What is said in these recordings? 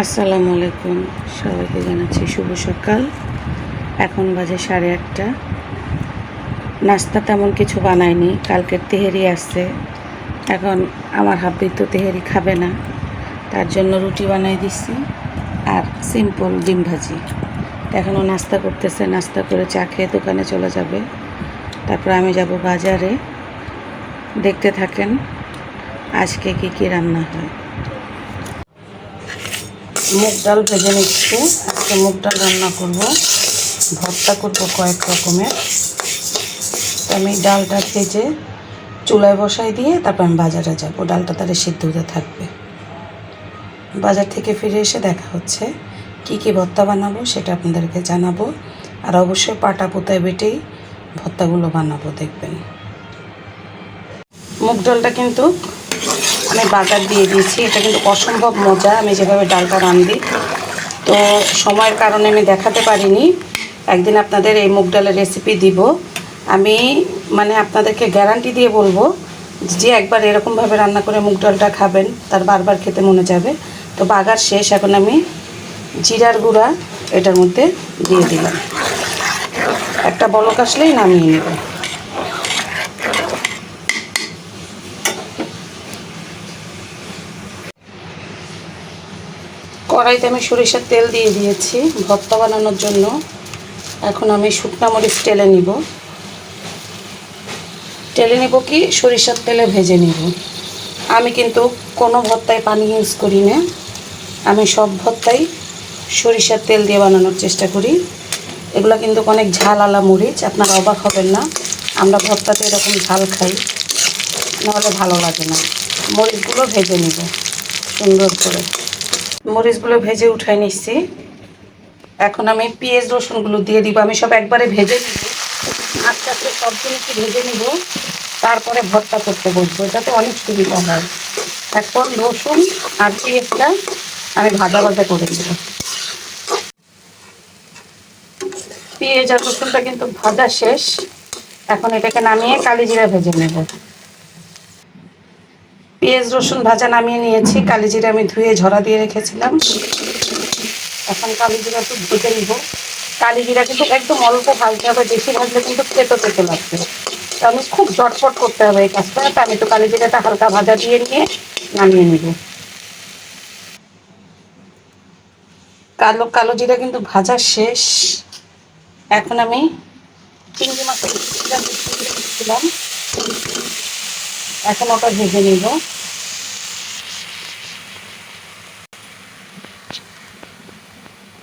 আসসালামু আলাইকুম, সবাইকে জানাচ্ছি শুভ সকাল। এখন বাজে 8:30। নাস্তা তেমন কিছু বানাইনি, কালকের তেহেরি আসছে। এখন আমার হাব্বি তো তেহেরি খাবে না, তার জন্য রুটি বানাই দিচ্ছি আর সিম্পল ডিম ভাজি। এখনও নাস্তা করতেছে, নাস্তা করে চা খেয়ে দোকানে চলে যাবে। তারপর আমি যাব বাজারে। দেখতে থাকেন আজকে কি কি রান্না হয়। মুগ ডাল ভেজে নিচ্ছি, আজকে মুগ ডাল রান্না করব, ভর্তা করব কয়েক রকমের। আমি ডালটা ভেজে চুলায় বসাই দিয়ে তারপর আমি বাজারে যাব, ডালটা তারে সিদ্ধ হতে থাকবে। বাজার থেকে ফিরে এসে দেখা হচ্ছে কি কি ভর্তা বানাবো সেটা আপনাদেরকে জানাবো। আর অবশ্যই পাটা পোতায় বেটেই ভর্তাগুলো বানাবো, দেখবেন। মুগ ডালটা কিন্তু আমি বাজার দিয়ে দিয়েছি, এটা কিন্তু অসম্ভব মজা আমি যেভাবে ডালটা রান্ধি। তো সময়ের কারণে আমি দেখাতে পারিনি, একদিন আপনাদের এই মুগ ডালের রেসিপি দিব। আমি আপনাদেরকে গ্যারান্টি দিয়ে বলবো যে একবার এরকমভাবে রান্না করে মুগ ডালটা খাবেন, তার বারবার খেতে মনে যাবে। তো বাগার শেষ, এখন আমি জিরার গুঁড়া এটার মধ্যে দিয়ে দিলাম, একটা বলক আসলেই নামিয়ে নেব। কড়াইতে আমি সরিষার তেল দিয়ে দিয়েছি ভর্তা বানানোর জন্য। এখন আমি শুকনো মরিচ টেলে নিব কি সরিষার তেলে ভেজে নিব। আমি কিন্তু কোনো ভর্তায় পানি ইউজ করি না, আমি সব ভর্তাই সরিষার তেল দিয়ে বানানোর চেষ্টা করি। এগুলো কিন্তু অনেক ঝাল মরিচ, আপনারা অবাক হবেন না। আমরা ভর্তাতে এরকম ঝাল খাই, নাহলে ভালো লাগে না। মরিচগুলো ভেজে নিব সুন্দর করে। মরিচগুলো ভেজে উঠাই নিচ্ছি। এখন আমি পেঁয়াজ রসুনগুলো দিয়ে দিব। আমি সব একবারে ভেজে নিব, আস্তে আস্তে সব জিনিসই ভেজে নিব, তারপরে ভর্তা করতে বসবো, এটাতে অনেক সুবিধা হয়। এখন রসুন আর পেঁয়াজটা আমি ভাজা ভাজা করে দেব। পেঁয়াজ আর রসুনটা কিন্তু ভাজা শেষ, এখন এটাকে নামিয়ে কালি জিরা ভেজে নেব। পেঁয়াজ রসুন ভাজা নামিয়ে নিয়েছি, কালি জিরা আমি ধুয়ে ঝরা দিয়ে রেখেছিলাম। এখন কালি জিরা একটু ভেজে নিব। কালি জিরা কিন্তু একদম অল্প ভাজতে হবে, বেশি ভাজলে কিন্তু তেতো লাগবে। তো আমি খুব ঝটপট করতে হবে এই কাজটা। তো আমি তো কালি জিরাটা হালকা ভাজা দিয়ে নিয়ে নামিয়ে নিব। কালো জিরা কিন্তু ভাজা শেষ। এখন আমি চিংড়ি মাছ দিয়েছিলাম, এখন ওটা ভেজে নিব।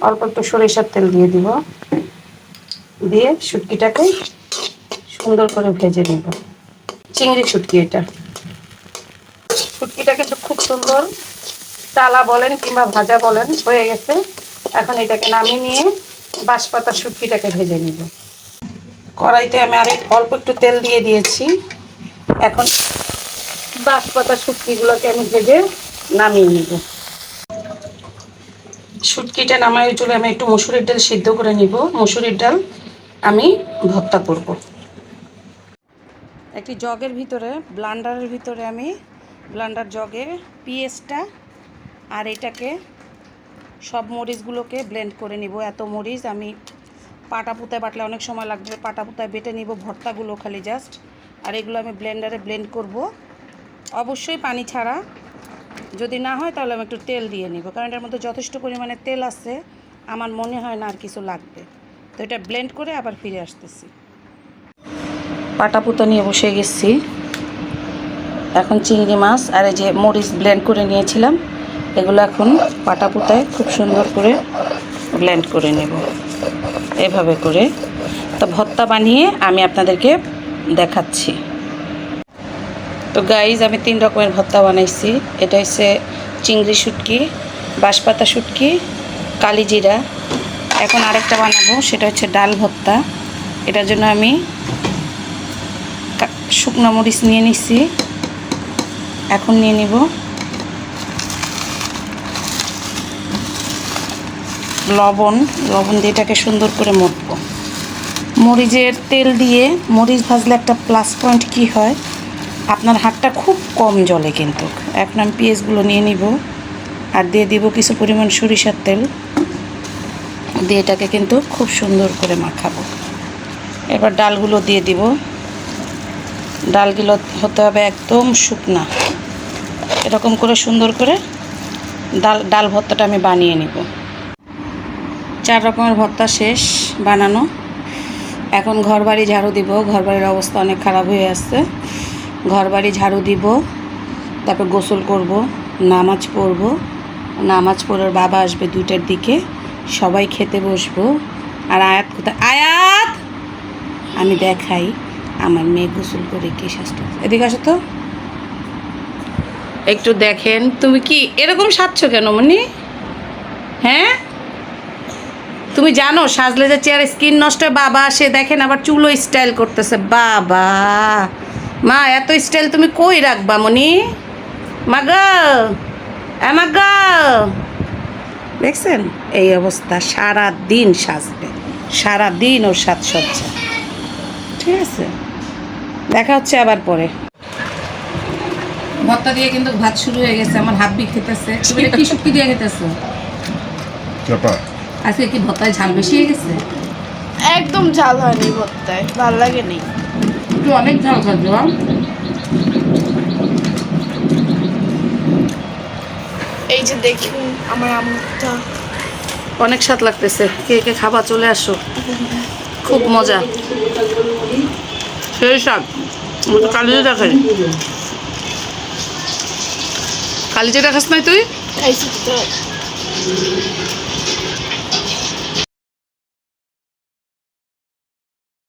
অল্প একটু সরিষার তেল দিয়ে দিব, দিয়ে শুটকিটাকে সুন্দর করে ভেজে নিব। চিংড়ি শুটকি, এটা শুটকিটা কিন্তু খুব সুন্দর, চালা বলেন কিংবা ভাজা বলেন, হয়ে গেছে। এখন এটাকে নামিয়ে নিয়ে বাঁশপাতার শুটকিটাকে ভেজে নিব। কড়াইতে আমি অল্প একটু তেল দিয়ে দিয়েছি। এখন বাঁশপাতার শুটকিগুলোকে আমি ভেজে নামিয়ে নিব। শুটকিটা নামায় চলে আমি একটু মসুরির ডাল সিদ্ধ করে নিব। মসুরির ডাল আমি ভর্তা করব। একটি জগের ভিতরে, ব্লান্ডারের ভিতরে আমি ব্লান্ডার জগে পেঁয়াজটা আর এটাকে সব মরিচগুলোকে ব্লেন্ড করে নিব। এত মরিচ আমি পাটা পুতায় বাটলে অনেক সময় লাগবে, পাটা পুতায় বেটে নিব ভর্তাগুলো খালি জাস্ট। আর এগুলো আমি ব্লেন্ডারে ব্লেন্ড করব, অবশ্যই পানি ছাড়া। যদি না হয় তাহলে আমি একটু তেল দিয়ে নিব, কারণ এটার মধ্যে যথেষ্ট পরিমাণে তেল আছে, আমার মনে হয় না আর কিছু লাগবে। তো এটা ব্লেন্ড করে আবার ফিরে আসতেছি। পাটা পুতা নিয়ে বসে গেছি। এখন চিংড়ি মাছ আর এই যে মরিচ ব্লেন্ড করে নিয়েছিলাম, এগুলো এখন পাটা পুতায় খুব সুন্দর করে ব্লেন্ড করে নেব এভাবে করে। তো ভর্তা বানিয়ে আমি আপনাদেরকে দেখাচ্ছি। তো গাইজ, আমি 3 রকমের ভর্তা বানাইছি। এটা হচ্ছে চিংড়ি শুটকি, বাঁশপাতা শুটকি, কালি জিরা। এখন আরেকটা বানাবো, সেটা হচ্ছে ডাল ভর্তা। এটার জন্য আমি শুকনো মরিচ নিয়ে নিছি, এখন নিয়ে নিব লবণ দিয়ে এটাকে সুন্দর করে মথবো। মরিচের তেল দিয়ে মরিচ ভাজলে একটা প্লাস পয়েন্ট কি হয়, আপনার হাতটা খুব কম জ্বলে, কিন্তু এখন আমি পেঁয়াজগুলো নিয়ে নিব আর দিয়ে দিব কিছু পরিমাণ সরিষার তেল দিয়ে এটাকে কিন্তু খুব সুন্দর করে মাখাবো। এবার ডালগুলো দিয়ে দিব। ডালগুলো হতে হবে একদম শুকনা, এরকম করে সুন্দর করে ডাল ভর্তাটা আমি বানিয়ে নিব। 4 রকমের ভর্তা শেষ বানানো। এখন ঘরবাড়ি ঝাড়ু দিব। ঘরবাড়ির অবস্থা অনেক খারাপ হয়ে আসছে। ঘরবাড়ি ঝাড়ু দিব, তারপর গোসল করব, নামাজ পড়ব। নামাজ পড়ে বাবা আসবে 2টার দিকে, সবাই খেতে বসবো। আর আয়াত কোথায়? আয়াত, আমি দেখাই আমার মেয়ে গোসল করে কি সাজটা। এদিকে আসো তো একটু দেখেন। তুমি কি এরকম সাজছো কেন মনি? হ্যাঁ, তুমি জানো সাজলে যে চেয়ার স্কিন নষ্ট হয়? বাবা আসে দেখেন আবার চুলো স্টাইল করতেছে। বাবা মা, এত স্টাইল তুমি কই রাখবা মনি? মাগা আমাগা, দেখছেন এই অবস্থা। সারা দিন সাজবে, সারা দিন ওর সাজসজ্জা। ঠিক আছে, দেখা হচ্ছে আবার পরে। ভর্তা দিয়ে কিন্তু ভাত শুরু হয়ে গেছে। আমার হাত খেতেছে। তুমি কি শুক্তি দিয়ে খেতেছো? আজকে কি ভর্তায় ঝাল বেশি হয়ে গেছে? একদম ঝাল হয়নি ভর্তায়, ভালো লাগেনি। তুই অনেক ঝাল খাচ্ছ। এই যে দেখুন আমার আমটা অনেক স্বাদ লাগতেছে। কে কে খাবা চলে আসো, খুব মজা। সেই স্বাদ। কালিজি দেখাই, কালিজি দেখাস নাই তুই? খাইছি তো।